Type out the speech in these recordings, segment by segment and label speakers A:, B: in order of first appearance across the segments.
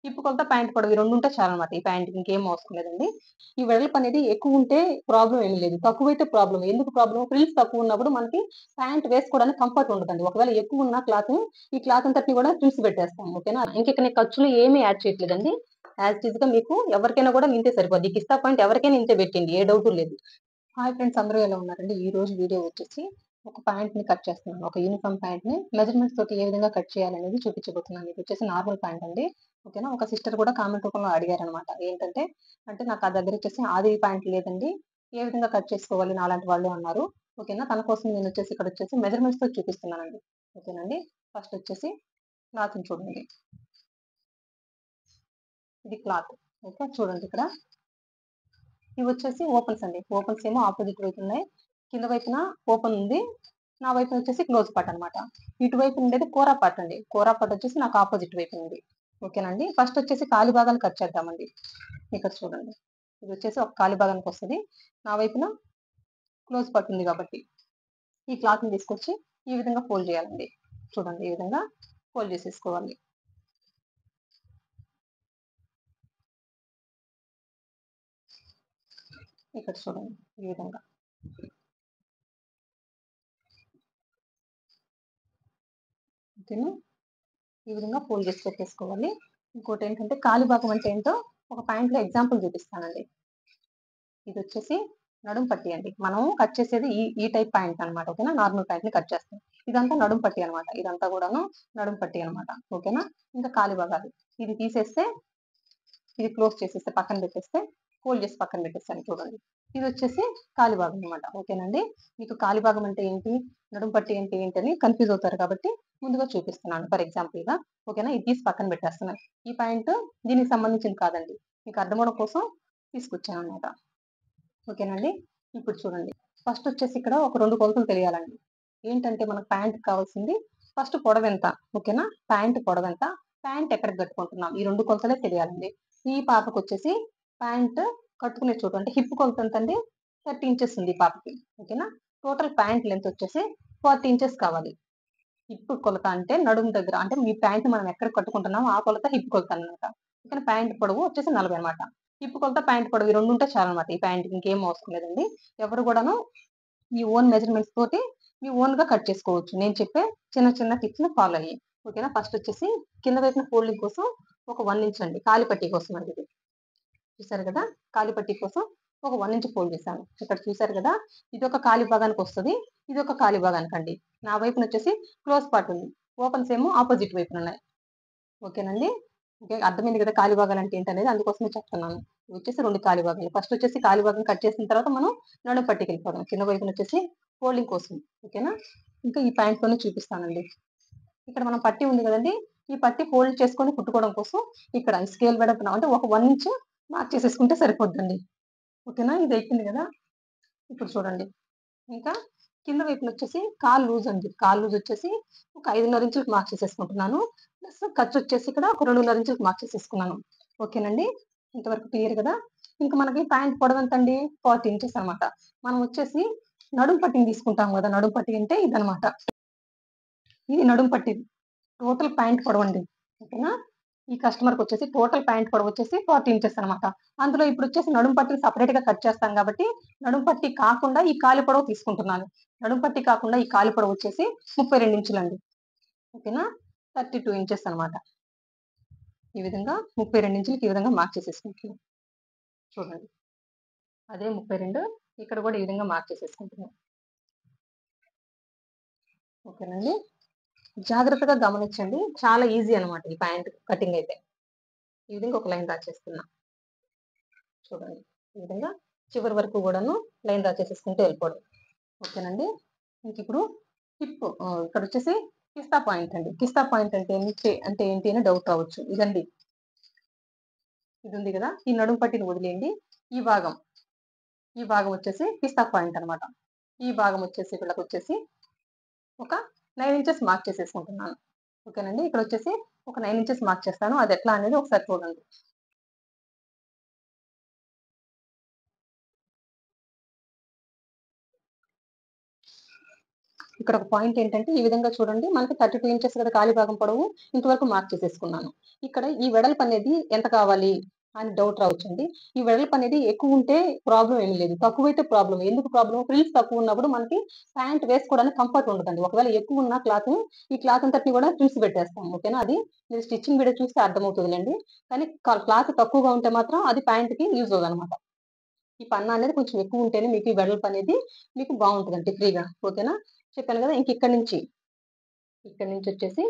A: Hip కొలత, pant పొడవు ఈ 2 ఉంటే చాలన్నమాట. ఈ ప్యాంట్‌కి ఇంకేం అవసరం లేదండి. ఈ వెడల్పు అనేది ఎక్కువ ఉంటే ప్రాబ్లమ్ ఏమి లేదు. తక్కువైతే ప్రాబ్లమ్. ఎందుకు ప్రాబ్లమ్? ఫ్రిల్స్ తక్కువ ఉన్నప్పుడు మనకి ప్యాంట్ వేసుకోవడానికి కంఫర్ట్ ఉండదండి. ఒకవేళ ఎక్కువ ఉన్న క్లాత్‌ని ఈ క్లాత్ అంతటిని కూడా ఫ్రిల్స్ పెట్టేస్తాం. ఓకేనా? ఇంక నేను ఖర్చులు ఏమీ యాడ్ చేయట్లేదండి. యాజ్ ఇట్ ఈస్‌గా మీకు ఎవరికైనా కూడా ఇంతే సరిపోద్ది. ఈ కిస్తా పాయింట్ ఎవరికైనా ఇంతే పెట్టండి. ఏ డౌటు లేదు. హాయ్ ఫ్రెండ్స్, అందరూ ఎలా ఉన్నారండి? ఈ రోజు వీడియో వచ్చేసి ఒక ప్యాంట్‌ని కట్ చేస్తున్నాను. ఒక యూనిఫార్మ్ ప్యాంట్‌ని మెజర్‌మెంట్స్ తోటి ఏ విధంగా కట్ చేయాలనేది చూపించబోతున్నాను. ఇది వచ్చేసి నార్మల్ ప్యాంట్ అండి. ఓకేనా? ఒక సిస్టర్ కూడా కామెంట్ రూపంలో అడిగారనమాట. ఏంటంటే, నాకు ఆ దగ్గర వచ్చేసి ఆది ప్యాంట్ లేదండి. ఏ విధంగా కట్ చేసుకోవాలి నాలాంటి వాళ్ళు అన్నారు. ఓకేనా? తన కోసం నేను వచ్చేసి ఇక్కడ వచ్చేసి మెజర్‌మెంట్స్ తోటి చూపిస్తున్నానండి. ఓకేనండి? ఫస్ట్ వచ్చేసి క్లాత్‌ని చూడండి. ఇది క్లాత్. ఓకే. చూడండి ఇక్కడ. ఇవి వచ్చేసి ఓపెన్స్ అండి. ఓపెన్స్ ఏమో ఆపోజిట్ వైపు ఉన్నాయి. కింద వైపున ఓపెన్ ఉంది. నా వైపున వచ్చేసి క్లోజ్ పార్ట్ అన్నమాట. ఇటువైపు ఉండేది కోరా పార్ట్ అండి. కోరా పార్ట్ వచ్చేసి నాకు ఆపోజిట్ వైపు ఉంది. ఓకేనండి. ఫస్ట్ వచ్చేసి కాలి భాగాన్ని కట్ చేద్దామండి. ఇక్కడ చూడండి. ఇది వచ్చేసి ఒక కాలి భాగానికి వస్తది. నా వైపున క్లోజ్ పార్ట్ ఉంది కాబట్టి ఈ క్లాత్‌ని తీసుకొచ్చి ఈ విధంగా ఫోల్డ్ చేయాలండి. చూడండి, ఈ విధంగా ఫోల్డ్ చేసేసుకోవాలి. ఇక్కడ చూడండి, ఈ విధంగా. ఓకేనా? ఈ విధంగా ఫోల్డ్ చేసి పెట్టేసుకోవాలి. ఇంకోటేంటంటే కాలి భాగం అంటే ఏంటో ఒక పాయింట్‌లో ఎగ్జాంపుల్ చూపిస్తానండి. ఇదొచ్చేసి నడుము పట్టీ అండి. మనం కట్ చేసేది ఈ ఈ టైప్ పాయింట్ అన్నమాట. ఓకేనా? నార్మల్ పాయింట్‌ని కట్ చేస్తాం. ఇదంతా నడుము పట్టీ అన్నమాట. ఇదంతా కూడాను నడుము పట్టీ అన్నమాట. ఓకేనా? ఇంకా కాలి భాగాలు. ఇది తీసేస్తే, ఇది క్లోజ్ చేసేస్తే, పక్కన పెట్టేస్తే, ఫోల్డ్ చేసి పక్కన పెట్టేస్తాను చూడండి. ఇదొచ్చేసి కాలి భాగం అన్నమాట. ఓకేనండి? మీకు కాలి భాగం అంటే ఏంటి? నడుము పట్టీ అంటే ఏంటని కన్‌ఫ్యూజ్ అవుతారు కాబట్టి ముందుగా చూపిస్తున్నాను ఫర్ ఎగ్జాంపుల్‌గా. ఓకేనా? ఇది తీసి పక్కన పెట్టేస్తున్నాను. ఈ పాయింట్ దీనికి సంబంధించింది కాదండి. మీకు అర్థం అవ్వడం కోసం తీసుకొచ్చానన్నమాట. ఓకేనండి? ఇప్పుడు చూడండి. ఫస్ట్ వచ్చేసి ఇక్కడ ఒక 2 కొలతలు తెలియాలండి. ఏంటంటే మనకు ప్యాంట్‌కి కావాల్సింది ఫస్ట్ పొడవెంత? ఓకేనా? ప్యాంట్ పొడవెంత? ప్యాంట్ ఎక్కడికి కట్టుకుంటున్నాం? ఈ 2 కొలతలే తెలియాలండి. ఈ పాపకొచ్చేసి ప్యాంట్ కట్టుకునే చోటు అంటే హిప్ కొలత ఎంతండి? 30 ఇంచెస్ ఉంది ఈ పాపకి. ఓకేనా? టోటల్ ప్యాంట్ లెంత్ వచ్చేసి 40 ఇంచెస్ కావాలి. హిప్ కొలత అంటే నడుము దగ్గర. అంటే మీ ప్యాంట్ మనం ఎక్కడ కట్టుకుంటున్నామో ఆ కొలత హిప్ కొలత అన్నమాట. ఓకేనా? ప్యాంట్ పొడవు వచ్చేసి 40 అన్నమాట. హిప్ కొలత, ప్యాంట్ పొడవు ఈ 2 ఉంటే చాలన్నమాట. ఈ ప్యాంట్‌కి ఇంకేం అవసరం లేదండి. ఎవరు కూడాను మీ ఓన్ మెజర్‌మెంట్స్ తోటి మీ ఓన్‌గా కట్ చేసుకోవచ్చు. నేను చెప్పే చిన్న చిన్న టిప్స్‌ని ఫాలో అయ్యి. ఓకేనా? ఫస్ట్ వచ్చేసి కింద వైపున ఫోల్డింగ్ కోసం ఒక 1 ఇంచ్ అండి. కాలి పట్టీ కోసం అండి ఇది. చూసారు కదా! కాలి పట్టీ కోసం ఒక 1 ఇంచ్ ఫోల్డ్ చేశాను. ఇక్కడ చూసారు కదా! ఇదొక కాలి భాగానికొస్తది. ఇదొక కాలి భాగానికండి. నా వైపునొచ్చేసి క్లోజ్ పార్ట్ ఉంది. ఓపెన్స్ ఏమో ఆపోజిట్ వైపునున్నాయి. ఓకేనండి? ఓకే. అర్థమైంది కదా! కాలి భాగాలంటే ఏంటనేది అందుకోసమే చెప్తున్నాను. ఇవి వచ్చేసి 2 కాలి భాగాలు. ఫస్ట్ వచ్చేసి కాలి భాగం కట్ చేసిన తర్వాత మనం నడుము పట్టీకెళ్ళిపోదాం. కింద వైపునొచ్చేసి ఫోల్డింగ్ కోసం. ఓకేనా? ఇంకా ఈ పాయింట్‌తోనే చూపిస్తానండి. ఇక్కడ మనం పట్టీ ఉంది కదండీ! ఈ పట్టీ ఫోల్డ్ చేసుకొని కుట్టుకోవడం కోసం ఇక్కడ ఈ స్కేల్ వెడల్పున అంటే ఒక 1 ఇంచ్ మార్క్ చేసేసుకుంటే సరిపోద్దండి. ఓకేనా? ఇది అయిపోయింది కదా! ఇప్పుడు చూడండి. ఇంకా కింద వైపునొచ్చేసి కాలు లూజ్ అండి. కాలు లూజ్ వచ్చేసి ఒక 5:30 ఇంచులకు మార్క్ చేసేసుకుంటున్నాను. ప్లస్ ఖర్చొచ్చేసి ఇక్కడ ఒక 2:30 ఇంచులకు మార్క్ చేసేసుకున్నాను. ఓకేనండి? ఇంతవరకు క్లియర్ కదా! ఇంక మనకి ప్యాంట్ పొడవెంతండి? 40 ఇంచెస్ అన్నమాట. మనం వచ్చేసి నడుము పట్టీని తీసుకుంటాం గదా! నడుము పట్టీ అంటే ఇదన్నమాట. ఇది నడుము పట్టీ. టోటల్ ప్యాంట్ పొడవండి. ఓకేనా? ఈ కస్టమర్‌కొచ్చేసి టోటల్ ప్యాంట్ పొడవొచ్చేసి 40 ఇంచెస్ అన్నమాట. అందులో ఇప్పుడొచ్చేసి నడుము పట్టీని సెపరేట్‌గా కట్ చేస్తాం గాబట్టి, నడుము పట్టీ కాకుండా ఈ కాలి పొడవు తీసుకుంటున్నాను. నడుము పట్టీ కాకుండా ఈ కాలి పొడవొచ్చేసి 32 ఇంచులండి. ఓకేనా? 32 ఇంచెస్ అన్నమాట. ఈ విధంగా 32 ఇంచులకి ఈ విధంగా మార్క్ చేసేసుకుంటున్నాం. చూడండి. అదే 32 ఇక్కడ గూడా ఈ విధంగా మార్క్ చేసేసుకుంటున్నాం. ఓకేనండి? జాగ్రత్తగా గమనించండి. చాలా ఈజీ అన్నమాట ఈ ప్యాంట్ కటింగ్ అయితే. ఈ విధంగా ఒక లైన్ డ్రా చేస్తున్నా. చూడండి. ఈ విధంగా చివరి వరకు గూడాను లైన్ డ్రా చేసేసుకుంటూ వెళ్ళిపోవడం. ఓకేనండి. ఇంకిప్పుడు ఇక్కడొచ్చేసి కిస్తా పాయింట్ అండి. కిస్తా పాయింట్ అంటే ఏంటి అని డౌట్ రావచ్చు. ఇదండి. ఇదుంది గదా! ఈ నడుము పట్టీని వదిలేయండి. ఈ భాగం, ఈ భాగం వచ్చేసి కిస్తా పాయింట్ అన్నమాట. ఈ భాగం వచ్చేసి ఇక్కడికొచ్చేసి ఒక 9 ఇంచెస్ మార్క్ చేసేసుకుంటున్నాను. ఓకేనండి. ఇక్కడొచ్చేసి ఒక 9 ఇంచెస్ మార్క్ చేస్తాను. అదెట్లా అనేది ఒకసారి చూడండి. ఇక్కడ ఒక పాయింట్ ఏంటంటే ఈ విధంగా చూడండి, మనకి 32 ఇంచెస్ కదా కాలి భాగం పొడవు, ఇంతవరకు మార్క్ చేసేసుకున్నాను. ఇక్కడ ఈ వెడల్పు అనేది ఎంత కావాలి అని డౌట్ రావచ్చండి. ఈ వెడల్పు అనేది ఎక్కువ ఉంటే ప్రాబ్లం ఏమీ లేదు, తక్కువైతే ప్రాబ్లం. ఎందుకు ప్రాబ్లం? ఫ్రిల్స్ తక్కువ ఉన్నప్పుడు మనకి ప్యాంట్ వేసుకోవడానికి కంఫర్ట్ ఉండదండి. ఒకవేళ ఎక్కువ ఉన్న క్లాత్, ఈ క్లాత్ అంతటిని కూడా ఫ్రిల్స్ పెట్టేస్తాం. ఓకేనా? అది మీరు స్టిచ్చింగ్ వీడియో చూస్తే అర్థమవుతుందిలేండి. కానీ క్లాత్ తక్కువగా ఉంటే మాత్రం అది ప్యాంట్‌కి యూజ్ అవ్వదనమాట. ఈ పన్నా అనేది కొంచెం ఎక్కువ ఉంటేనే మీకు ఈ వెడల్పు అనేది మీకు బాగుంటుందండి ఫ్రీగా. ఓకేనా? చెప్పాను కదా. ఇక్కడి నుంచి వచ్చేసి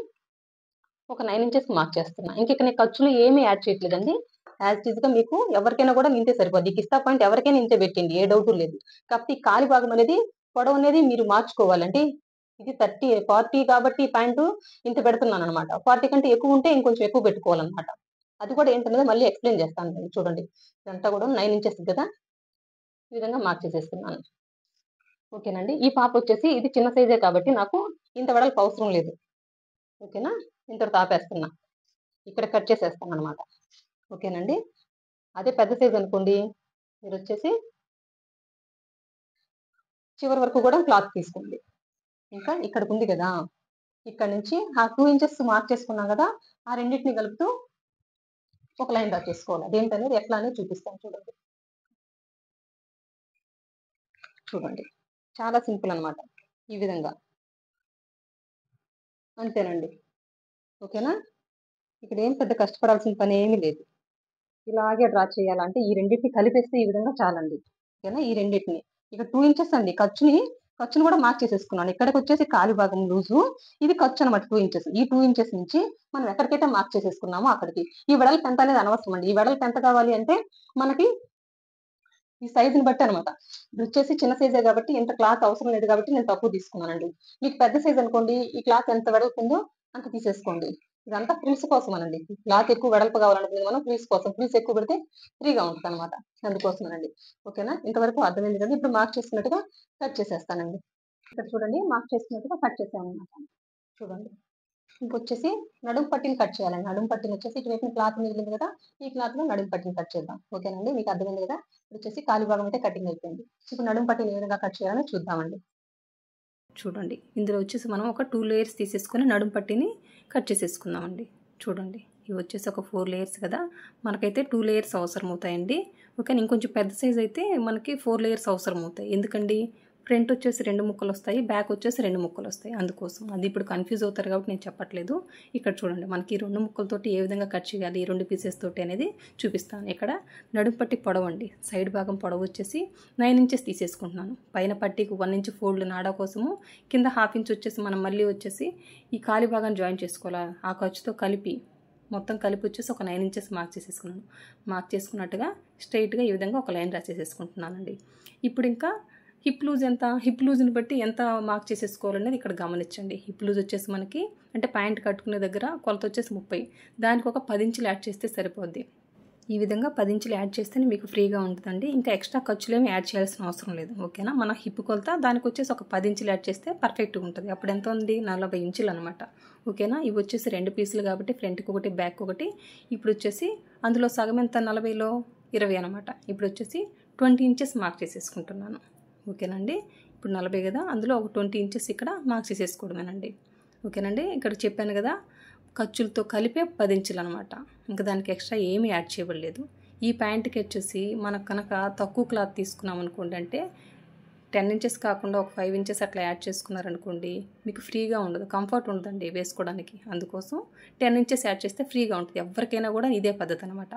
A: ఒక 9 ఇంచెస్ మార్క్ చేస్తున్నా. ఇక్కడ నేను ఖర్చులు ఏమీ యాడ్ చేయట్లేదండి. యాజ్ ఇట్ ఈస్‌గా మీకు ఎవరికైనా కూడా ఇంతే సరిపోద్ది. ఈ కిస్తా పాయింట్ ఎవరికైనా ఇంతే పెట్టండి, ఏ డౌటు లేదు. కాకపోతే ఈ కాలి భాగం అనేది పొడవు అనేది మీరు మార్చుకోవాలండి. ఇది 40 కాబట్టి ఈ పాయింట్ ఇంత పెడుతున్నాననమాట. 40 కంటే ఎక్కువ ఉంటే ఇంకొంచెం ఎక్కువ పెట్టుకోవాలనమాట. అది కూడా ఏంటనేది మళ్ళీ ఎక్స్‌ప్లెయిన్ చేస్తాను చూడండి. ఇదంతా కూడా 9 ఇంచెస్ కదా, ఈ విధంగా మార్క్ చేసేస్తున్నాను. ఓకేనండి. ఈ పాప వచ్చేసి ఇది చిన్న సైజే కాబట్టి నాకు ఇంత వెడల్పు అవసరం లేదు. ఓకేనా? ఇంతటితో ఆపేస్తున్నా. ఇక్కడ కట్ చేసేస్తాననమాట. ఓకేనండి. అదే పెద్ద సైజ్ అనుకోండి, మీరొచ్చేసి చివరి వరకు కూడా క్లాత్ తీసుకోండి. ఇంకా ఇక్కడికుంది కదా, ఇక్కడ నుంచి ఆ 2 ఇంచెస్ మార్క్ చేసుకున్నాం కదా, ఆ రెండిటిని కలుపుతూ ఒక లైన్ డ్రా చేసుకోవాలి. అదేంటనేది ఎట్లా అనేది చూపిస్తాను చూడండి. చూడండి, చాలా సింపుల్ అనమాట. ఈ విధంగా అంతేనండి. ఓకేనా? ఇక్కడ ఏం పెద్ద కష్టపడాల్సిన పని ఏమీ లేదు. ఇలాగే డ్రా చేయాలంటే ఈ రెండిటిని కలిపేస్తే ఈ విధంగా చాలండి. ఓకేనా? ఈ రెండిటిని ఇక 2 ఇంచెస్ అండి. ఖర్చును కూడా మార్క్ చేసేసుకున్నాను. ఇక్కడికి వచ్చేసి కాలి భాగం లూజు, ఇది ఖర్చు అనమాట 2 ఇంచెస్. ఈ 2 ఇంచెస్ నుంచి మనం ఎక్కడికైతే మార్క్ చేసేసుకున్నామో అక్కడికి. ఈ వెడల్పు ఎంత అనేది అనవసరం అండి. ఈ వెడల్పు ఎంత కావాలి అంటే మనకి ఈ సైజుని బట్టి అనమాట. ఇది వచ్చేసి చిన్న సైజే కాబట్టి ఇంత క్లాత్ అవసరం లేదు కాబట్టి నేను తక్కువ తీసుకున్నానండి. మీకు పెద్ద సైజ్ అనుకోండి, ఈ క్లాత్ ఎంత వెడల్పు ఉందో అంత తీసేసుకోండి. ఇదంతా ఫ్రిల్స్ కోసమనండి. క్లాత్ ఎక్కువ వెడల్పు కావాలనుకుంది మనం ఫ్రిల్స్ కోసం. ఫ్రిల్స్ ఎక్కువ పెడితే ఫ్రీగా ఉంటదనమాట. అందుకోసమేనండి. ఓకేనా? ఇంతవరకు అర్థమైంది కదా. ఇప్పుడు మార్క్ చేసుకున్నట్టుగా కట్ చేసేస్తానండి. ఇక్కడ చూడండి, మార్క్ చేసుకున్నట్టుగా కట్ చేశాననమాట. చూడండి. ఇంకొచ్చేసి నడుము పట్టీని కట్ చేయాలండి. నడుము పట్టీని వచ్చేసి ఇటువైపున క్లాత్ మిగిలింది కదా, ఈ క్లాత్‌లో నడుము పట్టీని కట్ చేద్దాం. ఓకేనండి. మీకు అర్థమైంది కదా. వచ్చేసి కాలి భాగం అయితే కటింగ్ అయిపోయింది. ఇప్పుడు నడుము పట్టీని ఏ విధంగా కట్ చేయాలో చూద్దామండి. చూడండి, ఇందులో వచ్చేసి మనం ఒక 2 లేయర్స్ తీసేసుకొని నడుము పట్టీని కట్ చేసేసుకుందామండి. చూడండి, ఇవి వచ్చేసి ఒక 4 లేయర్స్ కదా, మనకైతే 2 లేయర్స్ అవసరం అవుతాయండి. ఓకే, ఇంకొంచెం పెద్ద సైజ్ అయితే మనకి 4 లేయర్స్ అవసరం అవుతాయి. ఎందుకండి, ఫ్రంట్ వచ్చేసి 2 ముక్కలు వస్తాయి, బ్యాక్ వచ్చేసి 2 ముక్కలు వస్తాయి. అందుకోసం అది ఇప్పుడు కన్ఫ్యూజ్ అవుతారు కాబట్టి నేను చెప్పట్లేదు. ఇక్కడ చూడండి, మనకి 2 ముక్కలతోటి ఏ విధంగా కట్ చేయాలి, ఈ 2 పీసెస్ తోటి అనేది చూపిస్తాను. ఇక్కడ నడుము పట్టి పొడవు అండి, సైడ్ భాగం పొడవు వచ్చేసి 9 ఇంచెస్ తీసేసుకుంటున్నాను. పైన పట్టీకి 1 ఇంచ్ ఫోల్డ్ నాడా కోసము, కింద ½ ఇంచ్ వచ్చేసి మనం మళ్ళీ వచ్చేసి ఈ కాలి భాగాన్ని జాయిన్ చేసుకోవాలి. ఆ ఖర్చుతో కలిపి మొత్తం కలిపి వచ్చేసి ఒక 9 ఇంచెస్ మార్క్ చేసేసుకున్నాను. మార్క్ చేసుకున్నట్టుగా స్ట్రైట్గా ఈ విధంగా ఒక లైన్ డ్రా చేసేసుకుంటున్నానండి. ఇప్పుడు ఇంకా హిప్ లూజ్ ఎంత, హిప్ లూజ్ని బట్టి ఎంత మార్క్ చేసేసుకోవాలనేది ఇక్కడ గమనించండి. హిప్ లూజ్ వచ్చేసి మనకి అంటే ప్యాంట్ కట్టుకునే దగ్గర కొలత వచ్చేసి 30, దానికి ఒక 10 ఇంచులు యాడ్ చేస్తే సరిపోద్ది. ఈ విధంగా 10 ఇంచులు యాడ్ చేస్తేనే మీకు ఫ్రీగా ఉంటుందండి. ఇంకా ఎక్స్ట్రా ఖర్చులేమి యాడ్ చేయాల్సిన అవసరం లేదు. ఓకేనా? మన హిప్ కొలత దానికి వచ్చేసి ఒక 10 ఇంచులు యాడ్ చేస్తే పర్ఫెక్ట్గా ఉంటుంది. అప్పుడు ఎంత ఉంది, 40 ఇంచులు అనమాట. ఓకేనా? ఇవి వచ్చేసి 2 పీసులు కాబట్టి ఫ్రంట్కి ఒకటి బ్యాక్ ఒకటి. ఇప్పుడు వచ్చేసి అందులో సగం ఎంత, 40లో 20 అనమాట. ఇప్పుడు వచ్చేసి 20 ఇంచెస్ మార్క్ చేసేసుకుంటున్నాను. ఓకేనండి? ఇప్పుడు 40 కదా, అందులో ఒక 20 ఇంచెస్ ఇక్కడ మార్క్ చేసేసుకోవడమేనండి. ఓకేనండి? ఇక్కడ చెప్పాను కదా, ఖర్చులతో కలిపే 10 ఇంచులు అనమాట. ఇంకా దానికి ఎక్స్ట్రా ఏమీ యాడ్ చేయబడలేదు. ఈ ప్యాంట్కి వచ్చేసి మనకు కనుక తక్కువ క్లాత్ తీసుకున్నాం అనుకోండి, అంటే 10 ఇంచెస్ కాకుండా ఒక 5 ఇంచెస్ అట్లా యాడ్ చేసుకున్నారనుకోండి, మీకు ఫ్రీగా ఉండదు, కంఫర్ట్ ఉండదండి వేసుకోవడానికి. అందుకోసం 10 ఇంచెస్ యాడ్ చేస్తే ఫ్రీగా ఉంటుంది. ఎవరికైనా కూడా ఇదే పద్ధతి అనమాట.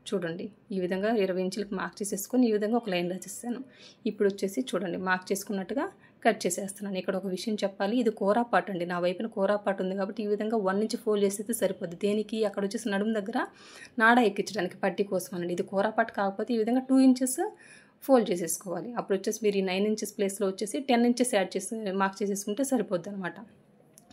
A: చూడండి, ఈ విధంగా 20 ఇంచులకు మార్క్ చేసేసుకొని ఈ విధంగా ఒక లైన్ రాసేసాను. ఇప్పుడు వచ్చేసి చూడండి, మార్క్ చేసుకున్నట్టుగా కట్ చేసేస్తున్నాను. ఇక్కడ ఒక విషయం చెప్పాలి, ఇది కోరా పార్ట్ అండి. నా వైపున కోరా పార్ట్ ఉంది కాబట్టి ఈ విధంగా 1 ఇంచ్ ఫోల్డ్ చేసేస్తే సరిపోద్ది. దేనికి, అక్కడ వచ్చేసి నడుము దగ్గర నాడా ఎక్కించడానికి పట్టి కోసం అండి. ఇది కోరా పార్ట్ కాకపోతే ఈ విధంగా 2 ఇంచెస్ ఫోల్డ్ చేసేసుకోవాలి. అప్పుడు వచ్చేసి మీరు ఈ 9 ఇంచెస్ ప్లేస్లో వచ్చేసి 10 ఇంచెస్ యాడ్ చేసి మార్క్ చేసేసుకుంటే సరిపోద్ది అనమాట.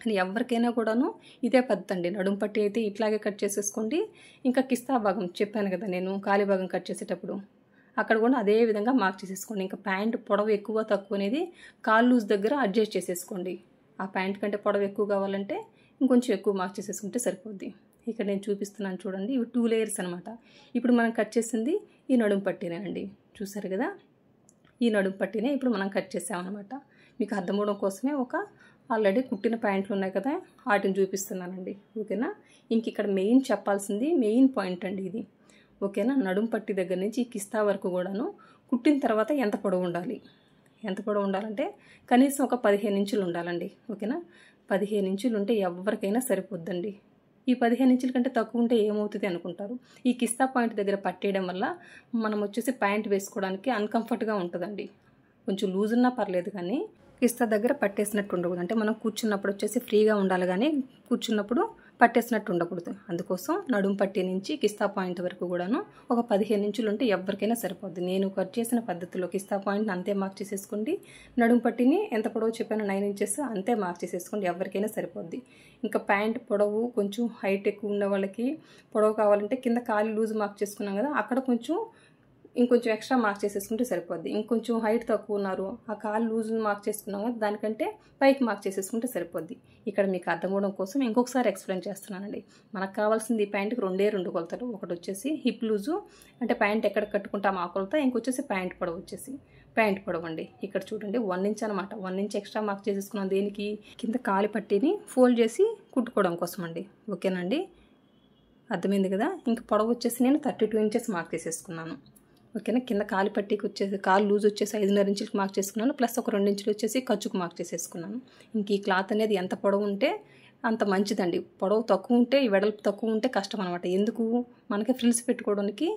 A: అని ఎవరికైనా కూడాను ఇదే పద్ధతి అండి. నడుము పట్టి అయితే ఇట్లాగే కట్ చేసేసుకోండి. ఇంకా కిస్తా భాగం చెప్పాను కదా నేను, కాలి భాగం కట్ చేసేటప్పుడు అక్కడ కూడా అదే విధంగా మార్క్ చేసేసుకోండి. ఇంకా ప్యాంట్ పొడవు ఎక్కువ తక్కువ అనేది కాల్ లూజ్ దగ్గర అడ్జస్ట్ చేసేసుకోండి. ఆ ప్యాంట్ కంటే పొడవు ఎక్కువ కావాలంటే ఇంకొంచెం ఎక్కువ మార్క్ చేసేసుకుంటే సరిపోద్ది. ఇక్కడ నేను చూపిస్తున్నాను చూడండి, ఇవి 2 లేయర్స్ అనమాట. ఇప్పుడు మనం కట్ చేసింది ఈ నడుము పట్టీనే అండి. చూసారు కదా, ఈ నడుము పట్టీనే ఇప్పుడు మనం కట్ చేసామన్నమాట. మీకు అర్థమవడం కోసమే ఒక ఆల్రెడీ కుట్టిన ప్యాంట్లు ఉన్నాయి కదా వాటిని చూపిస్తున్నానండి. ఓకేనా. ఇంక ఇక్కడ మెయిన్ చెప్పాల్సింది మెయిన్ పాయింట్ అండి ఇది. ఓకేనా. నడుం పట్టి దగ్గర నుంచి ఈ కిస్తా వరకు కూడాను కుట్టిన తర్వాత ఎంత పొడవు ఉండాలి, ఎంత పొడవు ఉండాలంటే కనీసం ఒక 15 ఇంచులు ఉండాలండి. ఓకేనా. 15 ఇంచులు ఉంటే ఎవరికైనా సరిపోద్దండి. ఈ 15 ఇంచుల కంటే తక్కువ ఉంటే ఏమవుతుంది అనుకుంటారు. ఈ కిస్తా పాయింట్ దగ్గర పట్టేయడం వల్ల మనం వచ్చేసి ప్యాంట్ వేసుకోవడానికి అన్కంఫర్ట్గా ఉంటుందండి. కొంచెం లూజ్ ఉన్నా పర్లేదు కానీ కిస్తా దగ్గర పట్టేసినట్టు ఉండకూడదు. అంటే మనం కూర్చున్నప్పుడు వచ్చేసి ఫ్రీగా ఉండాలి కానీ కూర్చున్నప్పుడు పట్టేసినట్టు ఉండకూడదు. అందుకోసం నడుం పట్టి నుంచి కిస్తా పాయింట్ వరకు కూడాను ఒక 15 ఇంచులు ఉంటే ఎవరికైనా సరిపోద్ది. నేను కట్ చేసిన పద్ధతిలో కిస్తా పాయింట్ని అంతే మార్క్ చేసేసుకోండి. నడుం పట్టిని ఎంత పొడవు చెప్పాను 9 ఇంచెస్ అంతే మార్క్ చేసేసుకోండి, ఎవరికైనా సరిపోద్ది. ఇంకా ప్యాంట్ పొడవు కొంచెం హైట్ ఎక్కువ ఉన్న వాళ్ళకి పొడవు కావాలంటే కింద కాలి లూజ్ మార్క్ చేసుకున్నాం కదా, అక్కడ కొంచెం ఇంకొంచెం ఎక్స్ట్రా మార్క్ చేసేసుకుంటే సరిపోద్ది. ఇంకొంచెం హైట్ తక్కువ ఉన్నారు, ఆ కాలు లూజ్ మార్క్ చేసుకున్నాం కదా, దానికంటే పైకి మార్క్ చేసేసుకుంటే సరిపోద్ది. ఇక్కడ మీకు అర్థమవడం కోసం ఇంకొకసారి ఎక్స్ప్లెయిన్ చేస్తున్నానండి. మనకు కావాల్సింది ఈ ప్యాంట్కి 2 కొలతలు. ఒకటి వచ్చేసి హిప్ లూజు అంటే ప్యాంట్ ఎక్కడ కట్టుకుంటాం ఆ కొలత, ఇంకొచ్చేసి ప్యాంట్ పొడవు వచ్చేసి ప్యాంట్ పొడవు అండి. ఇక్కడ చూడండి 1 ఇంచ్ అనమాట. 1 ఇంచ్ ఎక్స్ట్రా మార్క్ చేసేసుకున్నాం దేనికి, కింద కాలి పట్టిని ఫోల్డ్ చేసి కుట్టుకోవడం కోసం అండి. ఓకేనండి, అర్థమైంది కదా. ఇంకా పొడవు వచ్చేసి నేను 32 ఇంచెస్ మార్క్ చేసేసుకున్నాను. ఓకేనా. కింద కాలు పట్టికి వచ్చేసి కాలు లూజ్ వచ్చేసి 5.5 ఇంచులకు మార్క్ చేసుకున్నాను, ప్లస్ ఒక 2 ఇంచులు వచ్చేసి ఖర్చుకు మార్క్ చేసేసుకున్నాను. ఇంక ఈ క్లాత్ అనేది ఎంత పొడవు ఉంటే అంత మంచిదండి. పొడవు తక్కువ ఉంటే వెడల్పు తక్కువ ఉంటే కష్టం అనమాట. ఎందుకు, మనకి ఫ్రిల్స్ పెట్టుకోవడానికి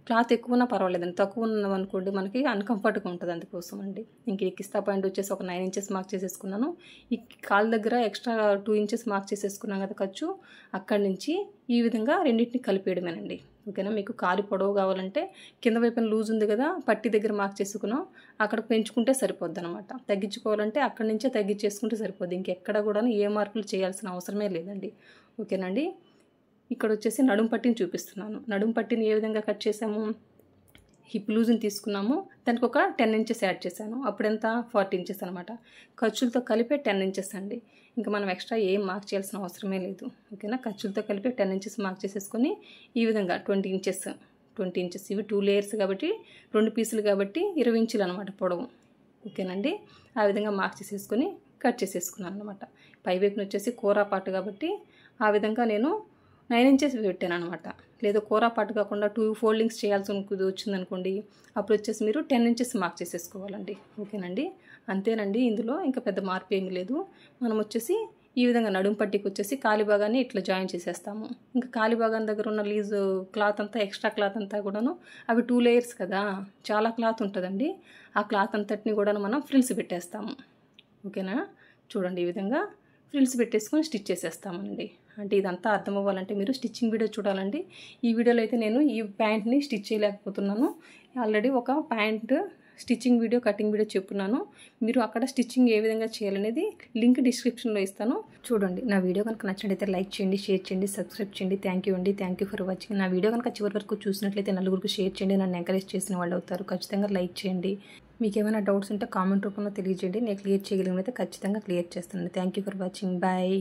A: క్లాత్ ఎక్కువ ఉన్నా పర్వాలేదండి, తక్కువ ఉన్నాం అనుకోండి మనకి అన్కంఫర్ట్గా ఉంటుంది. అందుకోసం అండి. ఇంక ఈ కిస్తా పాయింట్ వచ్చేసి ఒక 9 ఇంచెస్ మార్క్ చేసేసుకున్నాను. ఈ కాలు దగ్గర ఎక్స్ట్రా 2 ఇంచెస్ మార్క్ చేసేసుకున్నాం కదా ఖర్చు, అక్కడి నుంచి ఈ విధంగా రెండింటిని కలిపేయడమేనండి. ఓకేనా. మీకు కాలి పొడవు కావాలంటే కింద వైపున లూజ్ ఉంది కదా, పట్టి దగ్గర మార్క్ చేసుకున్నాం, అక్కడ పెంచుకుంటే సరిపోద్ది అనమాట. తగ్గించుకోవాలంటే అక్కడి నుంచే తగ్గించేసుకుంటే సరిపోద్ది. ఇంకెక్కడ కూడా ఏ మార్పులు చేయాల్సిన అవసరమే లేదండి. ఓకేనండి. ఇక్కడ వచ్చేసి నడుం పట్టిని చూపిస్తున్నాను. నడుం పట్టిని ఏ విధంగా కట్ చేసాము, హిప్ లూజ్ని తీసుకున్నాము, దానికి ఒక 10 ఇంచెస్ యాడ్ చేశాను, అప్పుడెంత 40 ఇంచెస్ అనమాట. ఖర్చులతో కలిపే 10 ఇంచెస్ అండి. ఇంకా మనం ఎక్స్ట్రా ఏం మార్క్ చేయాల్సిన అవసరమే లేదు. ఓకేనా. ఖర్చులతో కలిపి 10 ఇంచెస్ మార్క్ చేసేసుకొని ఈ విధంగా 20 ఇంచెస్ ఇవి 2 లేయర్స్ కాబట్టి 2 పీసులు కాబట్టి 20 ఇంచులు అనమాట పొడవు. ఓకేనండి. ఆ విధంగా మార్క్ చేసేసుకొని కట్ చేసేసుకున్నాను అనమాట. పైవైపున వచ్చేసి కూర పాటు కాబట్టి ఆ విధంగా నేను 9 ఇంచెస్ పెట్టాను అనమాట. లేదా కూర పాటు కాకుండా 2 ఫోల్డింగ్స్ చేయాల్సి వచ్చిందనుకోండి, అప్పుడు వచ్చేసి మీరు 10 ఇంచెస్ మార్క్ చేసేసుకోవాలండి. ఓకేనండి. అంతేనండి, ఇందులో ఇంకా పెద్ద మార్పు ఏమీ లేదు. మనం వచ్చేసి ఈ విధంగా నడుం పట్టికి వచ్చేసి కాలి భాగాన్ని ఇట్లా జాయిన్ చేసేస్తాము. ఇంకా కాలి భాగం దగ్గర ఉన్న లీజ్ క్లాత్ అంతా ఎక్స్ట్రా క్లాత్ అంతా కూడాను అవి 2 లేయర్స్ కదా, చాలా క్లాత్ ఉంటుందండి. ఆ క్లాత్ అంతటిని కూడా మనం ఫ్రిల్స్ పెట్టేస్తాము. ఓకేనా. చూడండి ఈ విధంగా ఫ్రిల్స్ పెట్టేసుకొని స్టిచ్ చేసేస్తామండి. అంటే ఇదంతా అర్థం అవ్వాలంటే మీరు స్టిచ్చింగ్ వీడియో చూడాలండి. ఈ వీడియోలో అయితే నేను ఈ ప్యాంట్ని స్టిచ్ చేయలేకపోతున్నాను. ఆల్రెడీ ఒక pant stitching video cutting video చెప్పున్నాను. మీరు అక్కడ స్టిచ్చింగ్ ఏ విధంగా చేయాలనేది లింక్ డిస్క్రిప్షన్లో ఇస్తాను, చూడండి. నా వీడియో కనుక నచ్చినట్లయితే లైక్ చేయండి, షేర్ చేయండి, సబ్స్క్రైబ్ చేయండి. థ్యాంక్ యూ అండి. Thank you for watching. నా వీడియో కనుక చివరి వరకు చూసినట్లయితే నలుగురికి షేర్ చేయండి, నన్ను ఎంకరేజ్ చేసిన వాళ్ళు అవుతారు. ఖచ్చితంగా లైక్ చేయండి. మీకు ఏమైనా డౌట్స్ ఉంటే కామెంట్ రూపంలో తెలియజేయండి. నేను క్లియర్ చేయగలిగినైతే ఖచ్చితంగా క్లియర్ చేస్తాను. Thank you for watching. Bye.